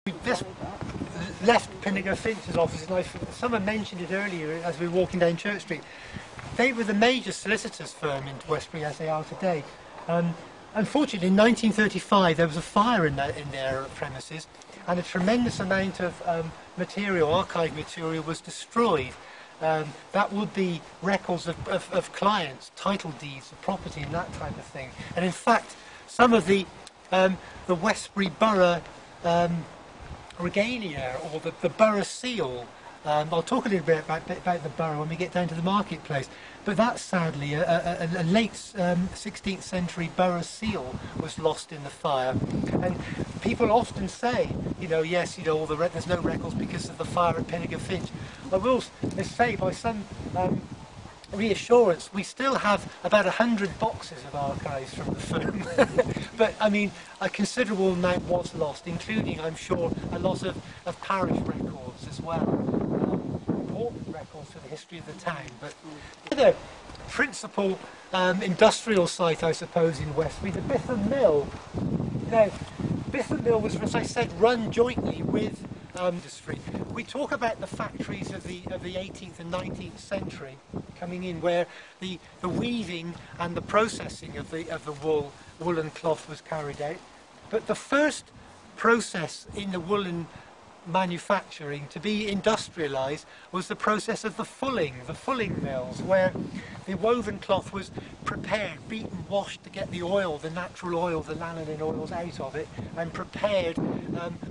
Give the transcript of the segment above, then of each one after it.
We've just left Pinnacle Finch's office, and someone mentioned it earlier as we were walking down Church Street. They were the major solicitors firm in Westbury as they are today. Unfortunately, in 1935 there was a fire in their premises, and a tremendous amount of material, archive material, was destroyed. That would be records of clients, title deeds of property and that type of thing. And in fact, some of the Westbury Borough regalia, or the borough seal. I'll talk a little bit about the borough when we get down to the marketplace. But that, sadly, a late 16th century borough seal was lost in the fire. And people often say, yes, there's no records because of the fire at Pinnacle Finch. I will say, by some reassurance, we still have about 100 boxes of archives from the firm. But I mean, a considerable amount was lost, including, I'm sure, a lot of parish records as well, important records for the history of the town. But the principal industrial site, I suppose, in Westbury, the Bitham Mill. Now, Bitham Mill was, as I said, run jointly with industry. We talk about the factories of the 18th and 19th century coming in, where the weaving and the processing of the woolen cloth was carried out. But the first process in the woolen manufacturing to be industrialised was the process of the fulling mills, where the woven cloth was prepared, beaten, washed to get the oil, the natural oil, the lanolin oils out of it, and prepared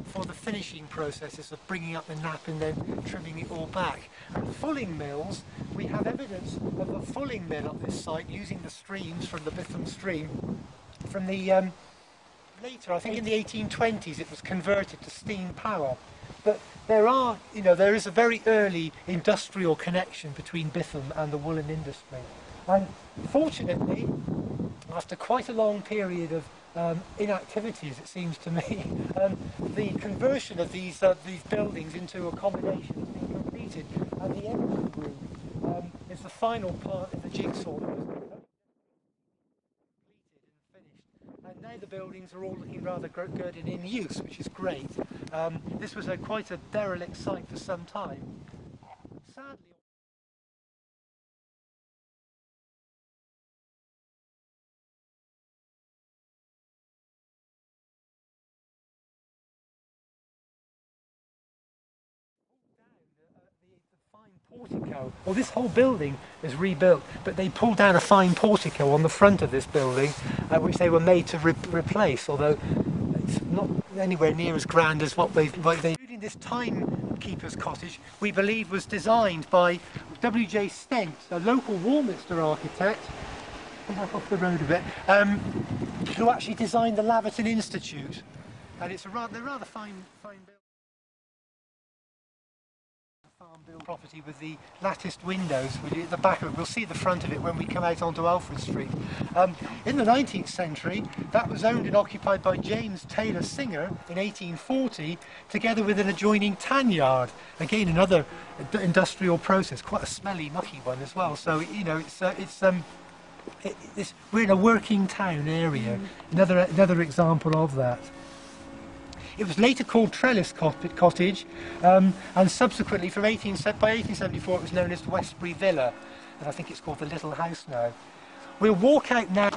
for the finishing processes of bringing up the nap and then trimming it all back. And fulling mills, we have evidence of a fulling mill at this site using the streams from the Bitham stream from the later, I think in the 1820s, it was converted to steam power. But there is a very early industrial connection between Bitham and the woolen industry. And fortunately, after quite a long period of inactivities, it seems to me, the conversion of these buildings into accommodation has been completed, and the engine room is the final part of the jigsaw that was completed and finished. And now the buildings are all looking rather good and in use, which is great. This was quite a derelict site for some time. Sadly, portico. Well, this whole building is rebuilt, but they pulled down a fine portico on the front of this building, which they were made to replace, although it's not anywhere near as grand as what they. This timekeeper's cottage, we believe, was designed by W.J. Stent, a local Warminster architect, back off the road a bit, who actually designed the Laverton Institute, and it's a rather fine building. Farm-built property with the latticed windows at the back of it. We'll see the front of it when we come out onto Alfred Street. In the 19th century, that was owned and occupied by James Taylor Singer in 1840, together with an adjoining tan yard. Again, another industrial process, quite a smelly, mucky one as well. So we're in a working town area. Another example of that. It was later called Trellis Cottage, and subsequently, by 1874, it was known as Westbury Villa, and I think it's called the Little House now. We'll walk out now.